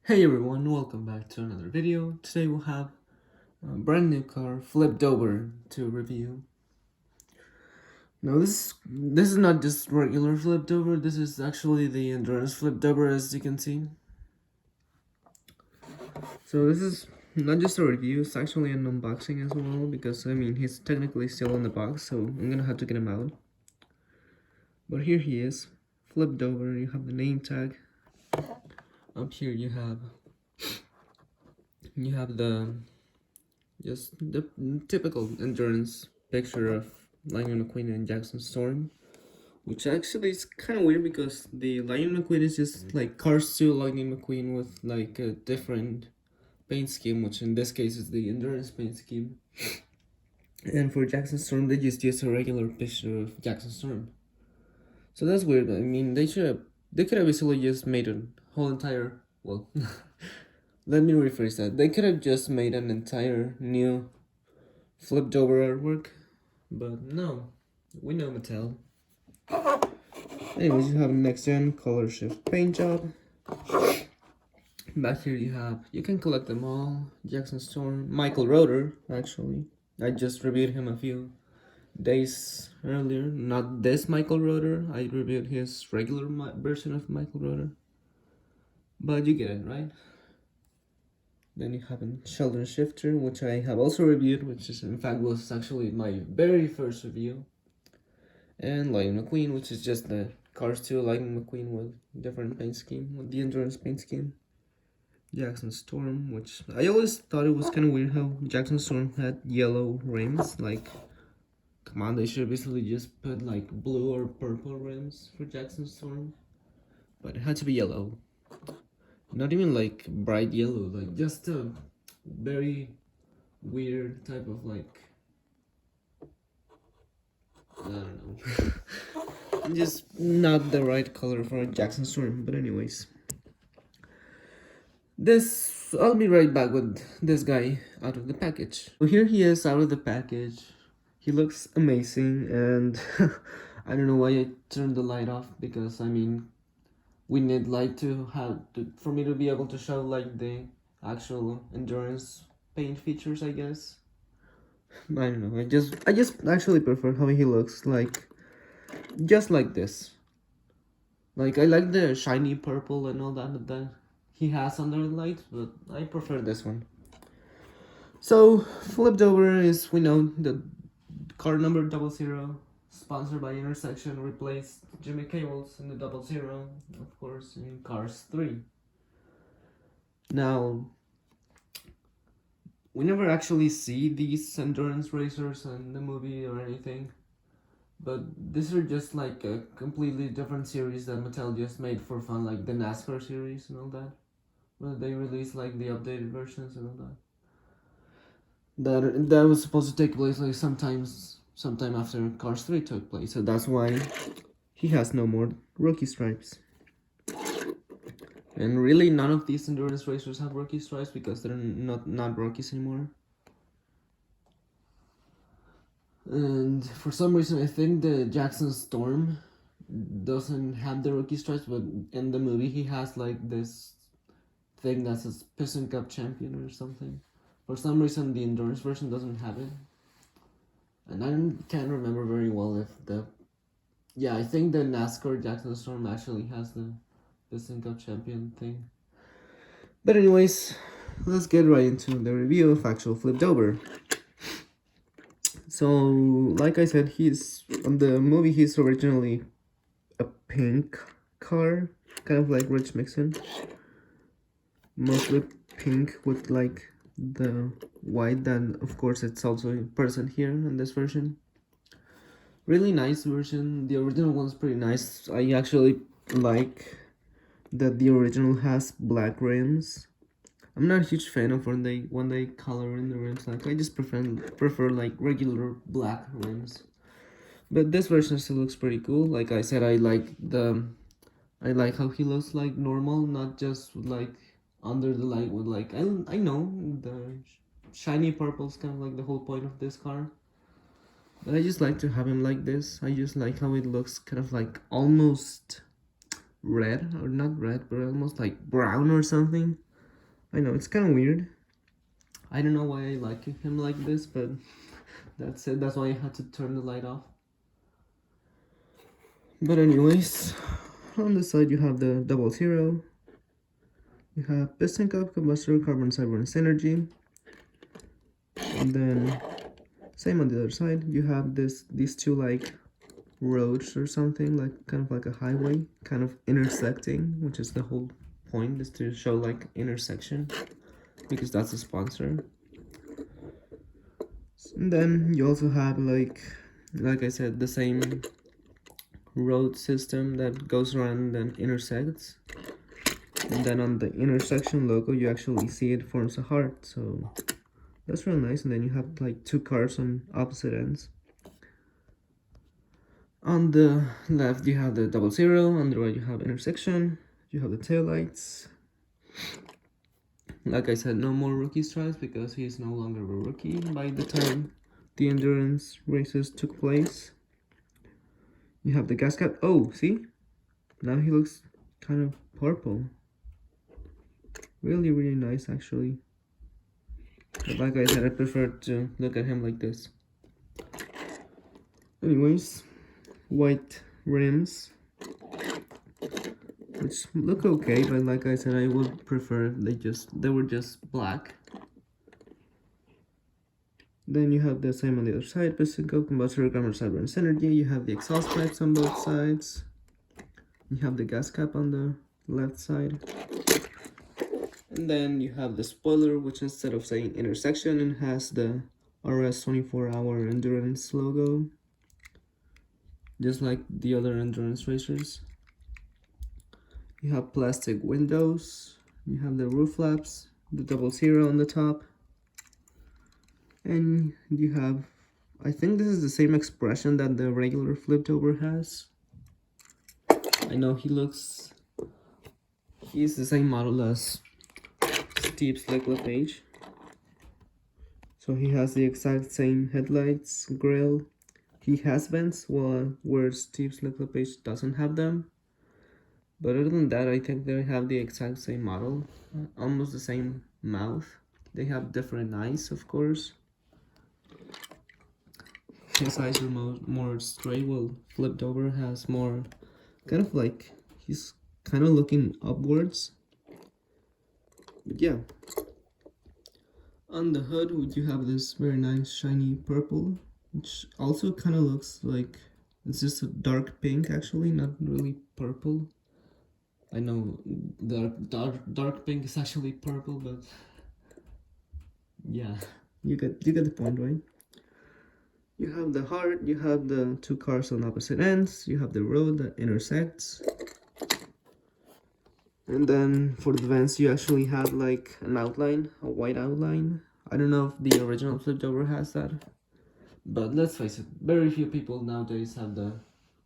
Hey everyone, welcome back to another video. Today we'll have a brand new car flipped over to review. Now this is not just regular flipped over, this is actually the Endurance flipped over, as you can see. So this is not just a review, it's actually an unboxing as well, because I mean he's technically still in the box, so I'm gonna have to get him out. But here he is, flipped over. You have the name tag. Up here you have the just the typical Endurance picture of Lightning McQueen and Jackson Storm, which actually is kind of weird because the Lightning McQueen is just like Cars 2 Lightning McQueen with like a different paint scheme, which in this case is the Endurance paint scheme. And for Jackson Storm, they just used a regular picture of Jackson Storm. So that's weird. I mean, they could have easily just made a whole entire, well, let me rephrase that. They could have just made an entire new flipped over artwork, but no, we know Mattel. Anyways, you have next gen color shift paint job. Back here you can collect them all. Jackson Storm, Michael Roeder, actually. I just reviewed him a few days earlier. Not this Michael Roeder, I reviewed his regular version of Michael Roeder. But you get it, right? Then you have a Sheldon Shifter, which I have also reviewed, which is in fact was actually my very first review. And Lightning McQueen, which is just the Cars 2 Lightning McQueen with different paint scheme, with the Endurance paint scheme. Jackson Storm, which I always thought it was kind of weird how Jackson Storm had yellow rims. Like, come on, they should basically just put like blue or purple rims for Jackson Storm. But it had to be yellow. Not even like bright yellow, like just a very weird type of like, I don't know. Just not the right color for a Jackson Storm, but anyways. I'll be right back with this guy out of the package. So here he is out of the package. He looks amazing, and I don't know why I turned the light off, because I mean, we need light for me to be able to show like the actual Endurance paint features, I guess. I don't know, I just actually prefer how he looks, like, just like this. Like, I like the shiny purple and all that he has under the light, but I prefer this one. So, flipped over is, we know, the car number 00, sponsored by Intersection, replaced Jimmy Cables in the 00, of course, in Cars 3. Now, we never actually see these Endurance racers in the movie or anything, but these are just like a completely different series that Mattel just made for fun, like the NASCAR series and all that. Well, they released like the updated versions and all that. That was supposed to take place like sometime after Cars 3 took place, so that's why he has no more rookie stripes. And really, none of these Endurance racers have rookie stripes because they're not rookies anymore. And for some reason, I think the Jackson Storm doesn't have the rookie stripes, but in the movie he has like this thing that says Piston Cup champion or something. For some reason, the Endurance version doesn't have it. And I can't remember very well if yeah, I think the NASCAR Jackson Storm actually has the Piston Cup champion thing. But anyways, let's get right into the review of actual Flipped Over. So, like I said, on the movie, he's originally a pink car, kind of like Rich Mixon. Mostly pink with like the white, and of course it's also present here in this version. Really nice version. The original one's pretty nice. I actually like that the original has black rims. I'm not a huge fan of when they color in the rims. Like, I just prefer like regular black rims. But this version still looks pretty cool. Like I said, I like how he looks like normal, not just like under the light with like, I know the shiny purple's kind of like the whole point of this car. But I just like to have him like this. I just like how it looks kind of like almost red, or not red, but almost like brown or something. I know, it's kind of weird. I don't know why I like him like this, but that's it. That's why I had to turn the light off. But anyways, on the side you have the 00. You have piston cup, combustor, carbon cyber, and synergy. And then same on the other side. You have these two like roads or something, like kind of like a highway, kind of intersecting, which is the whole point, is to show like intersection, because that's the sponsor. And then you also have like I said, the same road system that goes around and intersects. And then on the intersection logo, you actually see it forms a heart, so that's real nice. And then you have like two cars on opposite ends. On the left, you have the 00. On the right, you have intersection. You have the taillights. Like I said, no more rookie stripes because he is no longer a rookie by the time the endurance races took place. You have the gas cap. Oh, see? Now he looks kind of purple. Really, really nice, actually. But like I said, I prefer to look at him like this. Anyways, white rims, which look okay, but like I said, I would prefer if they were just black. Then you have the same on the other side, piston cup, combustor, carbon cyber, and synergy. You have the exhaust pipes on both sides. You have the gas cap on the left side. And then you have the spoiler, which instead of saying intersection, it has the RS 24-hour endurance logo, just like the other endurance racers. You have plastic windows. You have the roof flaps, the 00 on the top. And you have, I think this is the same expression that the regular flipped over has. I know he's the same model as Steve Slick LePage. So he has the exact same headlights, grille. He has vents, where Steve Slick LePage doesn't have them. But other than that, I think they have the exact same model, almost the same mouth. They have different eyes, of course. His eyes are more straight, while flipped over has more, kind of like, he's kind of looking upwards. But yeah. On the hood, you have this very nice shiny purple, which also kind of looks like it's just a dark pink, actually, not really purple. I know dark pink is actually purple, but yeah, you get the point, right? You have the heart, you have the two cars on opposite ends, you have the road that intersects. And then for the vents, you actually have like an outline, a white outline. I don't know if the original flipped over has that, but let's face it, very few people nowadays have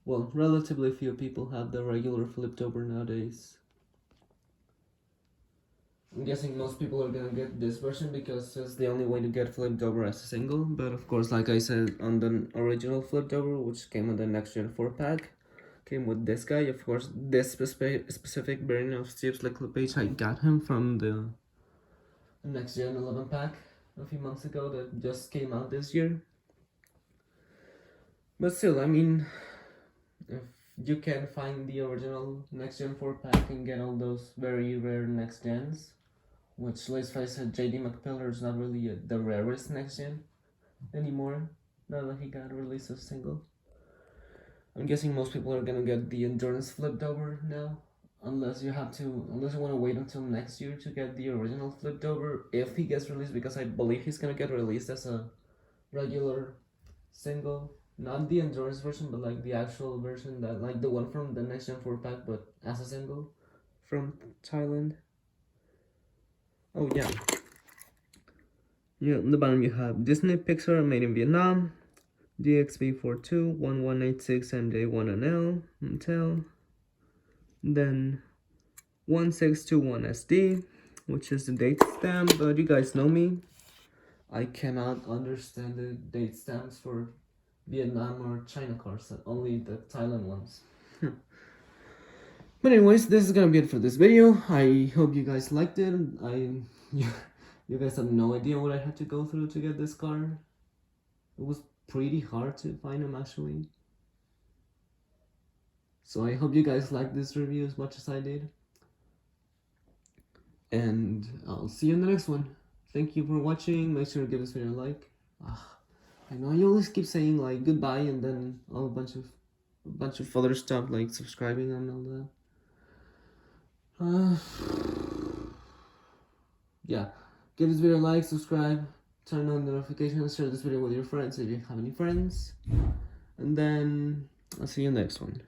relatively few people have the regular flipped over nowadays. I'm guessing most people are gonna get this version because it's the only way to get flipped over as a single. But of course, like I said, on the original flipped over, which came on the Next Gen 4-pack, came with this guy. Of course, this specific variant of Steve Slick LePage, I got him from the Next Gen 11-pack a few months ago that just came out this year. But still, I mean, if you can find the original Next Gen 4-pack and get all those very rare Next Gens, which, let's face it, JD McPiller is not really the rarest Next Gen anymore, now that he got released as single. I'm guessing most people are gonna get the Endurance flipped over now, unless you want to wait until next year to get the original flipped over, if he gets released, because I believe he's gonna get released as a regular single. Not the Endurance version, but like the actual version, that like the one from the Next Gen 4-pack, but as a single from Thailand. Oh yeah. Yeah, on the bottom you have Disney Pixar Made in Vietnam, DXB42, 1186 MJ1NL, Intel, then 1621SD, which is the date stamp, but you guys know me. I cannot understand the date stamps for Vietnam or China cars, only the Thailand ones. But anyways, this is gonna be it for this video. I hope you guys liked it. You guys have no idea what I had to go through to get this car. It was pretty hard to find them actually. So I hope you guys liked this review as much as I did. And I'll see you in the next one. Thank you for watching. Make sure to give this video a like. I know I always keep saying like goodbye and then a bunch of other stuff like subscribing and all that. Yeah, give this video a like, subscribe, turn on the notifications, share this video with your friends if you have any friends, and then I'll see you next one.